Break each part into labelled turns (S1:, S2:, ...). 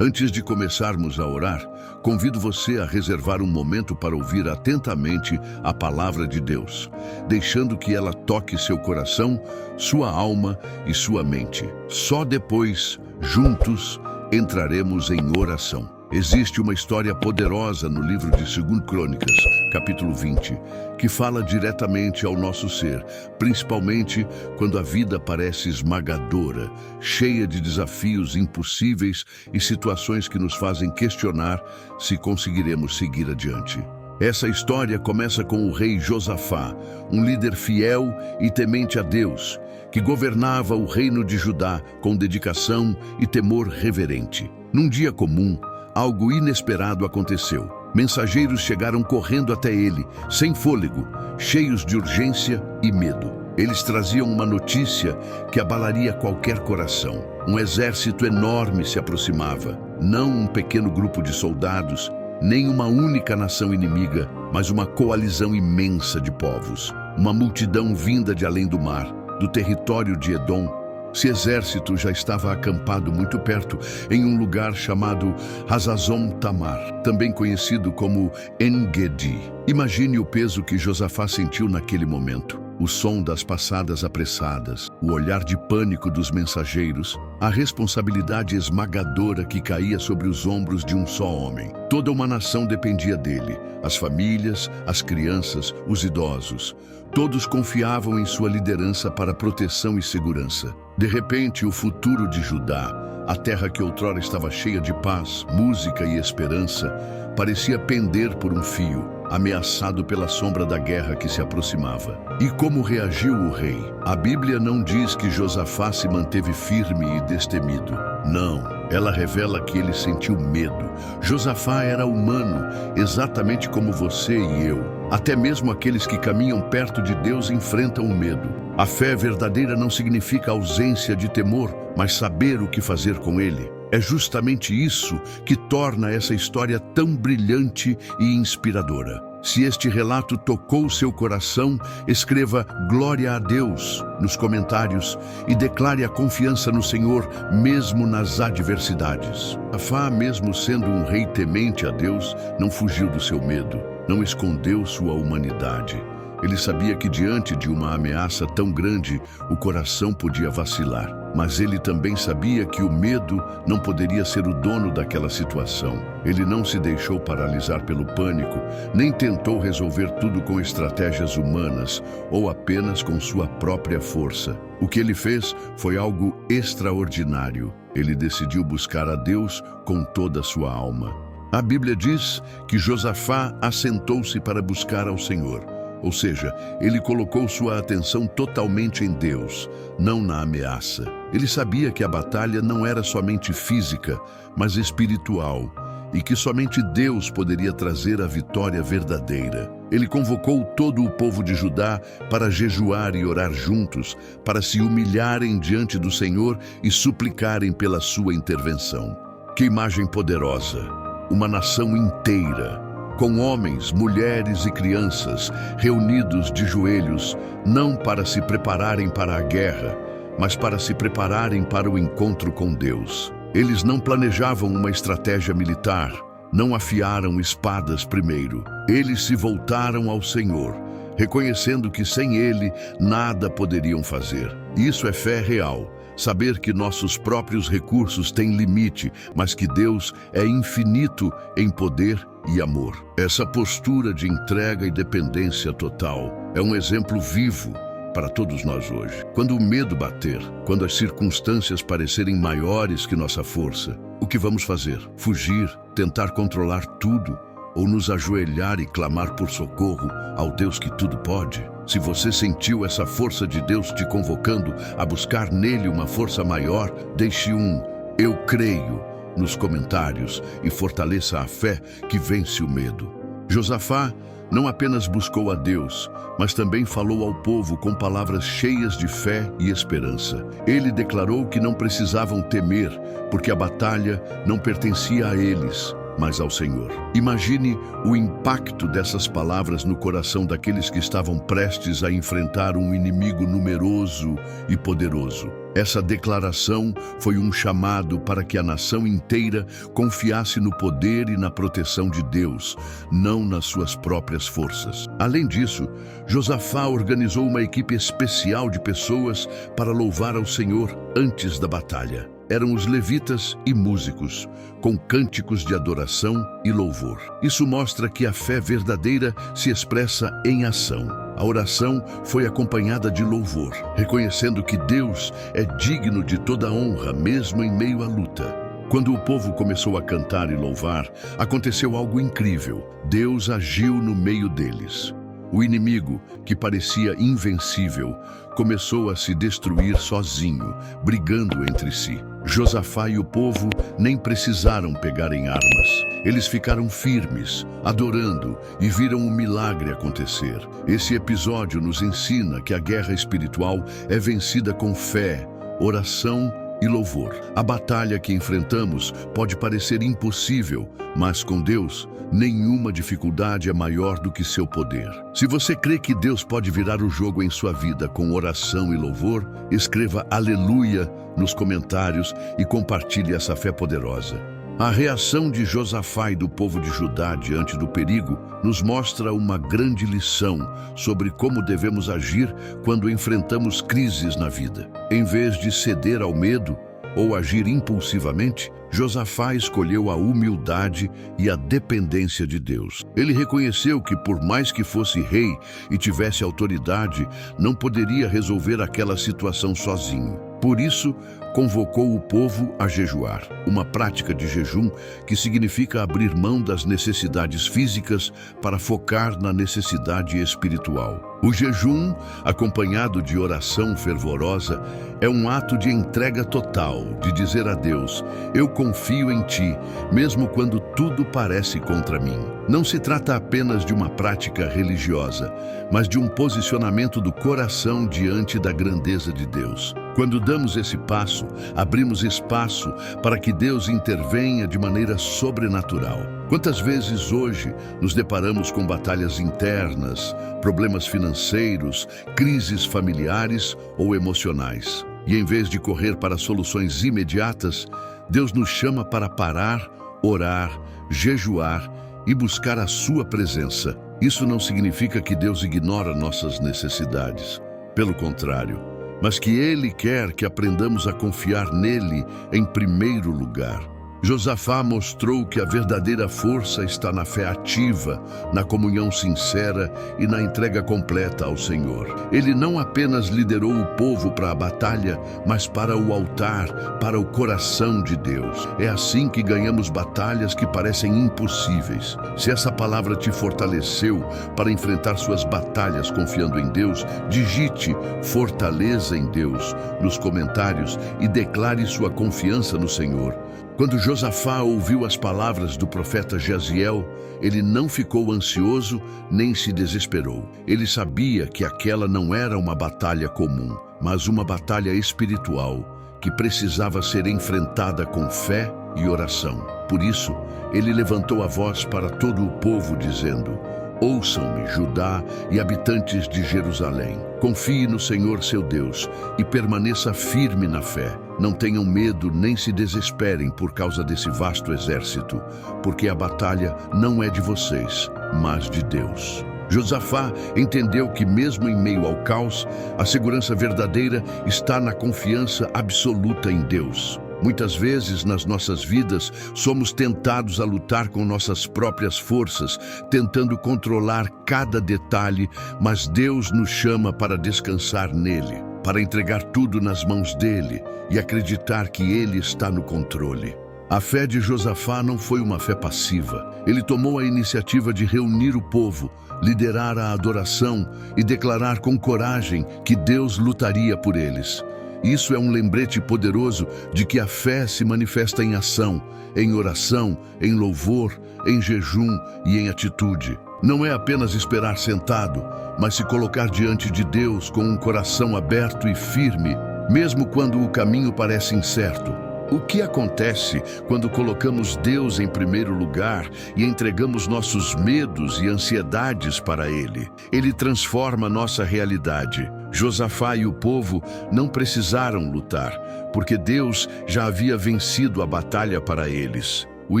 S1: Antes de começarmos a orar, convido você a reservar um momento para ouvir atentamente a palavra de Deus, deixando que ela toque seu coração, sua alma e sua mente. Só depois, juntos, entraremos em oração. Existe uma história poderosa no livro de 2 Crônicas, capítulo 20, que fala diretamente ao nosso ser, principalmente quando a vida parece esmagadora, cheia de desafios impossíveis e situações que nos fazem questionar se conseguiremos seguir adiante. Essa história começa com o rei Josafá, um líder fiel e temente a Deus, que governava o reino de Judá com dedicação e temor reverente. Num dia comum, algo inesperado aconteceu. Mensageiros chegaram correndo até ele, sem fôlego, cheios de urgência e medo. Eles traziam uma notícia que abalaria qualquer coração. Um exército enorme se aproximava, não um pequeno grupo de soldados, nem uma única nação inimiga, mas uma coalizão imensa de povos. Uma multidão vinda de além do mar, do território de Edom. Esse exército já estava acampado muito perto, em um lugar chamado Hazazon Tamar, também conhecido como En-Gedi. Imagine o peso que Josafá sentiu naquele momento. O som das passadas apressadas, o olhar de pânico dos mensageiros, a responsabilidade esmagadora que caía sobre os ombros de um só homem. Toda uma nação dependia dele, as famílias, as crianças, os idosos. Todos confiavam em sua liderança para proteção e segurança. De repente, o futuro de Judá, a terra que outrora estava cheia de paz, música e esperança, parecia pender por um fio, ameaçado pela sombra da guerra que se aproximava. E como reagiu o rei? A Bíblia não diz que Josafá se manteve firme e destemido. Não, ela revela que ele sentiu medo. Josafá era humano, exatamente como você e eu. Até mesmo aqueles que caminham perto de Deus enfrentam o medo. A fé verdadeira não significa ausência de temor, mas saber o que fazer com ele. É justamente isso que torna essa história tão brilhante e inspiradora. Se este relato tocou seu coração, escreva "Glória a Deus" nos comentários e declare a confiança no Senhor mesmo nas adversidades. Josafá, mesmo sendo um rei temente a Deus, não fugiu do seu medo, não escondeu sua humanidade. Ele sabia que diante de uma ameaça tão grande, o coração podia vacilar. Mas ele também sabia que o medo não poderia ser o dono daquela situação. Ele não se deixou paralisar pelo pânico, nem tentou resolver tudo com estratégias humanas ou apenas com sua própria força. O que ele fez foi algo extraordinário. Ele decidiu buscar a Deus com toda a sua alma. A Bíblia diz que Josafá assentou-se para buscar ao Senhor. Ou seja, ele colocou sua atenção totalmente em Deus, não na ameaça. Ele sabia que a batalha não era somente física, mas espiritual, e que somente Deus poderia trazer a vitória verdadeira. Ele convocou todo o povo de Judá para jejuar e orar juntos, para se humilharem diante do Senhor e suplicarem pela sua intervenção. Que imagem poderosa! Uma nação inteira, com homens, mulheres e crianças reunidos de joelhos, não para se prepararem para a guerra, mas para se prepararem para o encontro com Deus. Eles não planejavam uma estratégia militar, não afiaram espadas primeiro. Eles se voltaram ao Senhor, reconhecendo que sem Ele nada poderiam fazer. Isso é fé real. Saber que nossos próprios recursos têm limite, mas que Deus é infinito em poder e amor. Essa postura de entrega e dependência total é um exemplo vivo para todos nós hoje. Quando o medo bater, quando as circunstâncias parecerem maiores que nossa força, o que vamos fazer? Fugir, tentar controlar tudo, ou nos ajoelhar e clamar por socorro ao Deus que tudo pode? Se você sentiu essa força de Deus te convocando a buscar nele uma força maior, deixe um "Eu creio" nos comentários e fortaleça a fé que vence o medo. Josafá não apenas buscou a Deus, mas também falou ao povo com palavras cheias de fé e esperança. Ele declarou que não precisavam temer, porque a batalha não pertencia a eles, mas ao Senhor. Imagine o impacto dessas palavras no coração daqueles que estavam prestes a enfrentar um inimigo numeroso e poderoso. Essa declaração foi um chamado para que a nação inteira confiasse no poder e na proteção de Deus, não nas suas próprias forças. Além disso, Josafá organizou uma equipe especial de pessoas para louvar ao Senhor antes da batalha. Eram os levitas e músicos, com cânticos de adoração e louvor. Isso mostra que a fé verdadeira se expressa em ação. A oração foi acompanhada de louvor, reconhecendo que Deus é digno de toda honra, mesmo em meio à luta. Quando o povo começou a cantar e louvar, aconteceu algo incrível. Deus agiu no meio deles. O inimigo, que parecia invencível, começou a se destruir sozinho, brigando entre si. Josafá e o povo nem precisaram pegar em armas. Eles ficaram firmes, adorando, e viram um milagre acontecer. Esse episódio nos ensina que a guerra espiritual é vencida com fé, oração e louvor. A batalha que enfrentamos pode parecer impossível, mas com Deus, nenhuma dificuldade é maior do que seu poder. Se você crê que Deus pode virar o jogo em sua vida com oração e louvor, escreva aleluia nos comentários e compartilhe essa fé poderosa. A reação de Josafá e do povo de Judá diante do perigo nos mostra uma grande lição sobre como devemos agir quando enfrentamos crises na vida. Em vez de ceder ao medo ou agir impulsivamente, Josafá escolheu a humildade e a dependência de Deus. Ele reconheceu que, por mais que fosse rei e tivesse autoridade, não poderia resolver aquela situação sozinho. Por isso, convocou o povo a jejuar, uma prática de jejum que significa abrir mão das necessidades físicas para focar na necessidade espiritual. O jejum, acompanhado de oração fervorosa, é um ato de entrega total, de dizer a Deus: eu confio em Ti, mesmo quando tudo parece contra mim. Não se trata apenas de uma prática religiosa, mas de um posicionamento do coração diante da grandeza de Deus. Quando damos esse passo, abrimos espaço para que Deus intervenha de maneira sobrenatural. Quantas vezes hoje nos deparamos com batalhas internas, problemas financeiros, crises familiares ou emocionais? E em vez de correr para soluções imediatas, Deus nos chama para parar, orar, jejuar e buscar a sua presença. Isso não significa que Deus ignora nossas necessidades. Pelo contrário, mas que Ele quer que aprendamos a confiar nele em primeiro lugar. Josafá mostrou que a verdadeira força está na fé ativa, na comunhão sincera e na entrega completa ao Senhor. Ele não apenas liderou o povo para a batalha, mas para o altar, para o coração de Deus. É assim que ganhamos batalhas que parecem impossíveis. Se essa palavra te fortaleceu para enfrentar suas batalhas confiando em Deus, digite "fortaleza em Deus" nos comentários e declare sua confiança no Senhor. Quando Josafá ouviu as palavras do profeta Jaziel, ele não ficou ansioso nem se desesperou. Ele sabia que aquela não era uma batalha comum, mas uma batalha espiritual que precisava ser enfrentada com fé e oração. Por isso, ele levantou a voz para todo o povo, dizendo: ouçam-me, Judá e habitantes de Jerusalém. Confie no Senhor seu Deus e permaneça firme na fé. Não tenham medo nem se desesperem por causa desse vasto exército, porque a batalha não é de vocês, mas de Deus. Josafá entendeu que mesmo em meio ao caos, a segurança verdadeira está na confiança absoluta em Deus. Muitas vezes nas nossas vidas somos tentados a lutar com nossas próprias forças, tentando controlar cada detalhe, mas Deus nos chama para descansar nele, para entregar tudo nas mãos dele e acreditar que ele está no controle. A fé de Josafá não foi uma fé passiva. Ele tomou a iniciativa de reunir o povo, liderar a adoração e declarar com coragem que Deus lutaria por eles. Isso é um lembrete poderoso de que a fé se manifesta em ação, em oração, em louvor, em jejum e em atitude. Não é apenas esperar sentado, mas se colocar diante de Deus com um coração aberto e firme, mesmo quando o caminho parece incerto. O que acontece quando colocamos Deus em primeiro lugar e entregamos nossos medos e ansiedades para Ele? Ele transforma nossa realidade. Josafá e o povo não precisaram lutar, porque Deus já havia vencido a batalha para eles. O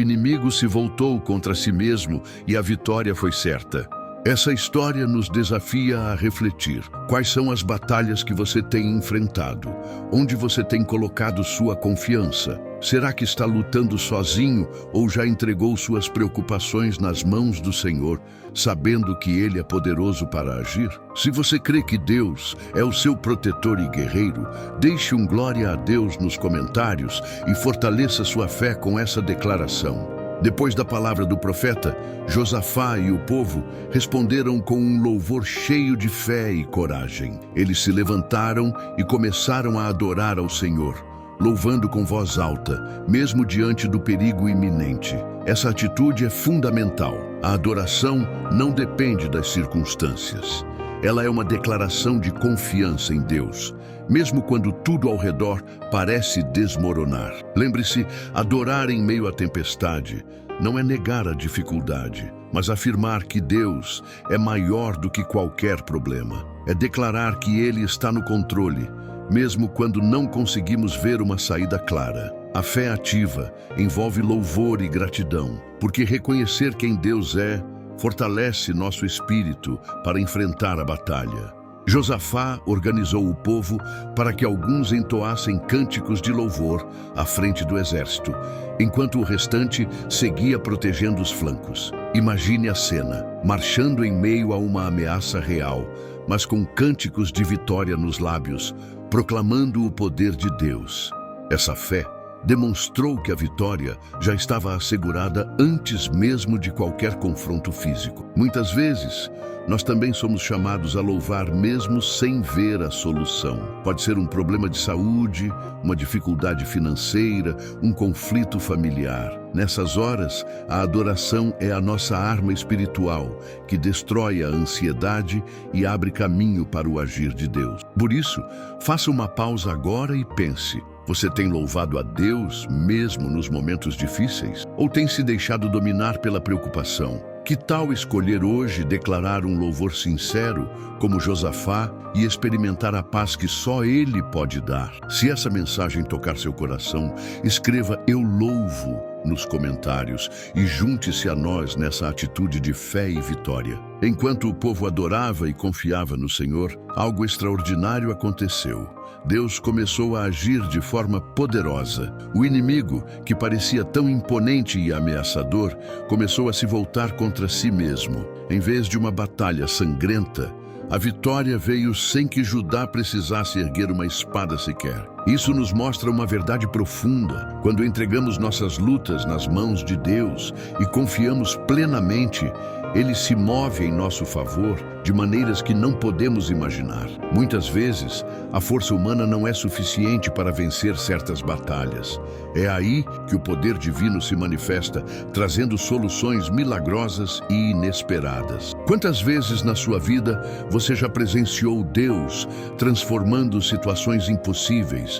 S1: inimigo se voltou contra si mesmo e a vitória foi certa. Essa história nos desafia a refletir. Quais são as batalhas que você tem enfrentado? Onde você tem colocado sua confiança? Será que está lutando sozinho ou já entregou suas preocupações nas mãos do Senhor, sabendo que Ele é poderoso para agir? Se você crê que Deus é o seu protetor e guerreiro, deixe um glória a Deus nos comentários e fortaleça sua fé com essa declaração. Depois da palavra do profeta, Josafá e o povo responderam com um louvor cheio de fé e coragem. Eles se levantaram e começaram a adorar ao Senhor, louvando com voz alta, mesmo diante do perigo iminente. Essa atitude é fundamental. A adoração não depende das circunstâncias. Ela é uma declaração de confiança em Deus, mesmo quando tudo ao redor parece desmoronar. Lembre-se, adorar em meio à tempestade não é negar a dificuldade, mas afirmar que Deus é maior do que qualquer problema. É declarar que Ele está no controle, mesmo quando não conseguimos ver uma saída clara. A fé ativa envolve louvor e gratidão, porque reconhecer quem Deus é fortalece nosso espírito para enfrentar a batalha. Josafá organizou o povo para que alguns entoassem cânticos de louvor à frente do exército, enquanto o restante seguia protegendo os flancos. Imagine a cena, marchando em meio a uma ameaça real, mas com cânticos de vitória nos lábios, proclamando o poder de Deus. Essa fé demonstrou que a vitória já estava assegurada antes mesmo de qualquer confronto físico. Muitas vezes, nós também somos chamados a louvar mesmo sem ver a solução. Pode ser um problema de saúde, uma dificuldade financeira, um conflito familiar. Nessas horas, a adoração é a nossa arma espiritual, que destrói a ansiedade e abre caminho para o agir de Deus. Por isso, faça uma pausa agora e pense: você tem louvado a Deus mesmo nos momentos difíceis? Ou tem se deixado dominar pela preocupação? Que tal escolher hoje declarar um louvor sincero, como Josafá, e experimentar a paz que só Ele pode dar? Se essa mensagem tocar seu coração, escreva "Eu louvo" nos comentários e junte-se a nós nessa atitude de fé e vitória. Enquanto o povo adorava e confiava no Senhor, algo extraordinário aconteceu. Deus começou a agir de forma poderosa. O inimigo, que parecia tão imponente e ameaçador, começou a se voltar contra si mesmo. Em vez de uma batalha sangrenta, a vitória veio sem que Judá precisasse erguer uma espada sequer. Isso nos mostra uma verdade profunda. Quando entregamos nossas lutas nas mãos de Deus e confiamos plenamente, Ele se move em nosso favor de maneiras que não podemos imaginar. Muitas vezes, a força humana não é suficiente para vencer certas batalhas. É aí que o poder divino se manifesta, trazendo soluções milagrosas e inesperadas. Quantas vezes na sua vida você já presenciou Deus transformando situações impossíveis?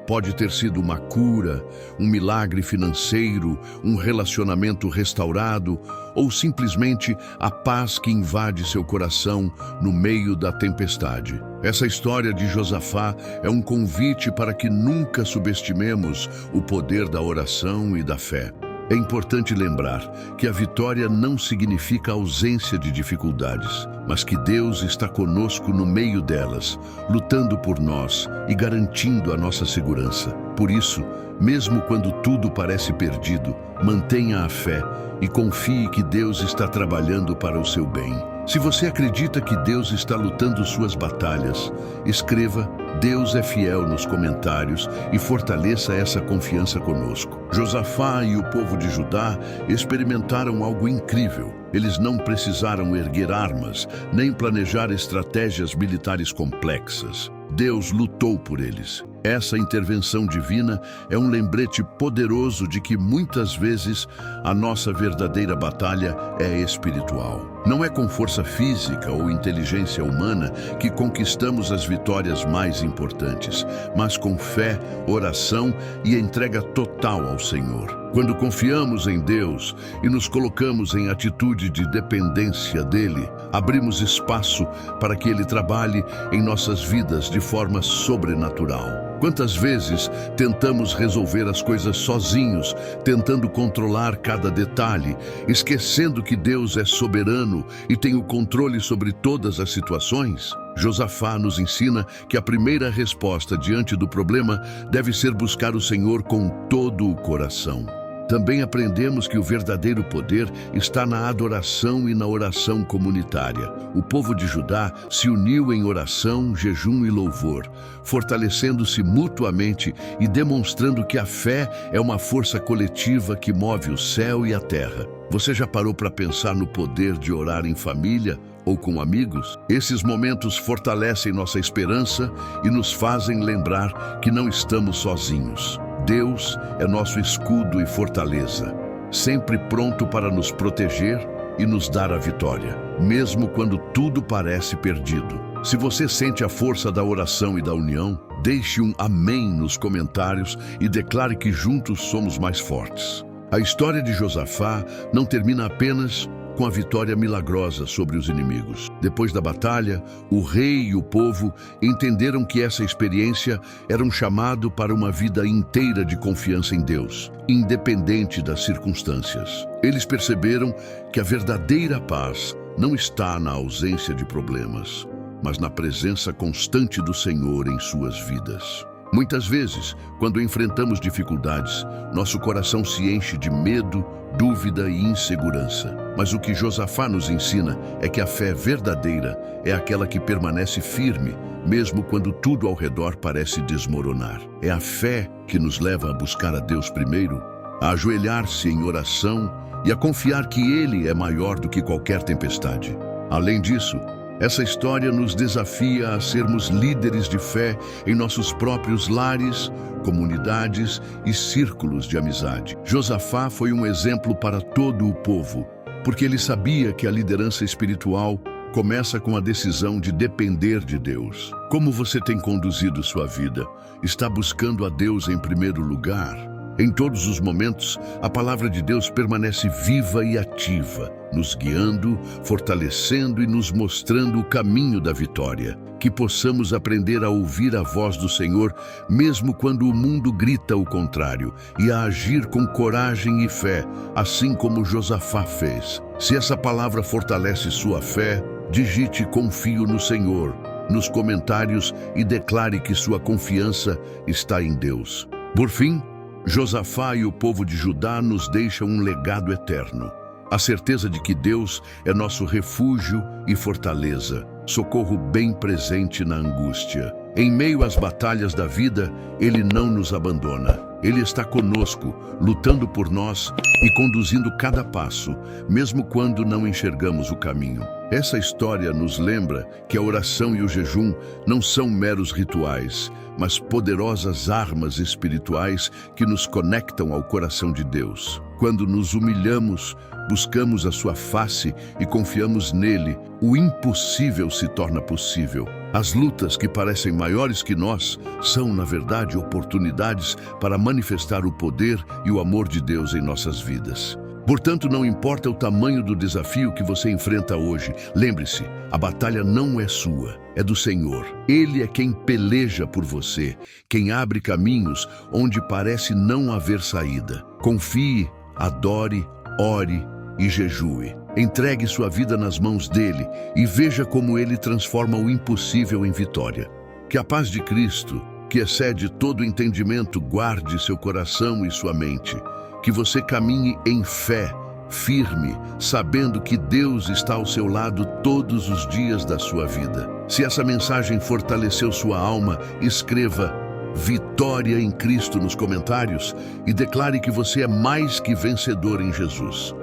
S1: Pode ter sido uma cura, um milagre financeiro, um relacionamento restaurado ou simplesmente a paz que invade seu coração no meio da tempestade. Essa história de Josafá é um convite para que nunca subestimemos o poder da oração e da fé. É importante lembrar que a vitória não significa ausência de dificuldades, mas que Deus está conosco no meio delas, lutando por nós e garantindo a nossa segurança. Por isso, mesmo quando tudo parece perdido, mantenha a fé e confie que Deus está trabalhando para o seu bem. Se você acredita que Deus está lutando suas batalhas, escreva "Deus é fiel" nos comentários e fortaleça essa confiança conosco. Josafá e o povo de Judá experimentaram algo incrível. Eles não precisaram erguer armas, nem planejar estratégias militares complexas. Deus lutou por eles. Essa intervenção divina é um lembrete poderoso de que muitas vezes a nossa verdadeira batalha é espiritual. Não é com força física ou inteligência humana que conquistamos as vitórias mais importantes, mas com fé, oração e entrega total ao Senhor. Quando confiamos em Deus e nos colocamos em atitude de dependência dele, abrimos espaço para que ele trabalhe em nossas vidas de forma sobrenatural. Quantas vezes tentamos resolver as coisas sozinhos, tentando controlar cada detalhe, esquecendo que Deus é soberano e tem o controle sobre todas as situações? Josafá nos ensina que a primeira resposta diante do problema deve ser buscar o Senhor com todo o coração. Também aprendemos que o verdadeiro poder está na adoração e na oração comunitária. O povo de Judá se uniu em oração, jejum e louvor, fortalecendo-se mutuamente e demonstrando que a fé é uma força coletiva que move o céu e a terra. Você já parou para pensar no poder de orar em família ou com amigos? Esses momentos fortalecem nossa esperança e nos fazem lembrar que não estamos sozinhos. Deus é nosso escudo e fortaleza, sempre pronto para nos proteger e nos dar a vitória, mesmo quando tudo parece perdido. Se você sente a força da oração e da união, deixe um amém nos comentários e declare que juntos somos mais fortes. A história de Josafá não termina apenas com a vitória milagrosa sobre os inimigos. Depois da batalha, o rei e o povo entenderam que essa experiência era um chamado para uma vida inteira de confiança em Deus, independente das circunstâncias. Eles perceberam que a verdadeira paz não está na ausência de problemas, mas na presença constante do Senhor em suas vidas. Muitas vezes, quando enfrentamos dificuldades, nosso coração se enche de medo, dúvida e insegurança. Mas o que Josafá nos ensina é que a fé verdadeira é aquela que permanece firme, mesmo quando tudo ao redor parece desmoronar. É a fé que nos leva a buscar a Deus primeiro, a ajoelhar-se em oração e a confiar que Ele é maior do que qualquer tempestade. Além disso, essa história nos desafia a sermos líderes de fé em nossos próprios lares, comunidades e círculos de amizade. Josafá foi um exemplo para todo o povo, porque ele sabia que a liderança espiritual começa com a decisão de depender de Deus. Como você tem conduzido sua vida? Está buscando a Deus em primeiro lugar? Em todos os momentos, a palavra de Deus permanece viva e ativa, nos guiando, fortalecendo e nos mostrando o caminho da vitória. Que possamos aprender a ouvir a voz do Senhor, mesmo quando o mundo grita o contrário, e a agir com coragem e fé, assim como Josafá fez. Se essa palavra fortalece sua fé, digite "Confio no Senhor" nos comentários e declare que sua confiança está em Deus. Por fim, Josafá e o povo de Judá nos deixam um legado eterno. A certeza de que Deus é nosso refúgio e fortaleza, socorro bem presente na angústia. Em meio às batalhas da vida, Ele não nos abandona. Ele está conosco, lutando por nós e conduzindo cada passo, mesmo quando não enxergamos o caminho. Essa história nos lembra que a oração e o jejum não são meros rituais, mas poderosas armas espirituais que nos conectam ao coração de Deus. Quando nos humilhamos, buscamos a sua face e confiamos nele, o impossível se torna possível. As lutas que parecem maiores que nós são, na verdade, oportunidades para manifestar o poder e o amor de Deus em nossas vidas. Portanto, não importa o tamanho do desafio que você enfrenta hoje, lembre-se, a batalha não é sua, é do Senhor. Ele é quem peleja por você, quem abre caminhos onde parece não haver saída. Confie, adore, ore e jejue. Entregue sua vida nas mãos dele e veja como ele transforma o impossível em vitória. Que a paz de Cristo, que excede todo entendimento, guarde seu coração e sua mente. Que você caminhe em fé, firme, sabendo que Deus está ao seu lado todos os dias da sua vida. Se essa mensagem fortaleceu sua alma, escreva "Vitória em Cristo" nos comentários e declare que você é mais que vencedor em Jesus.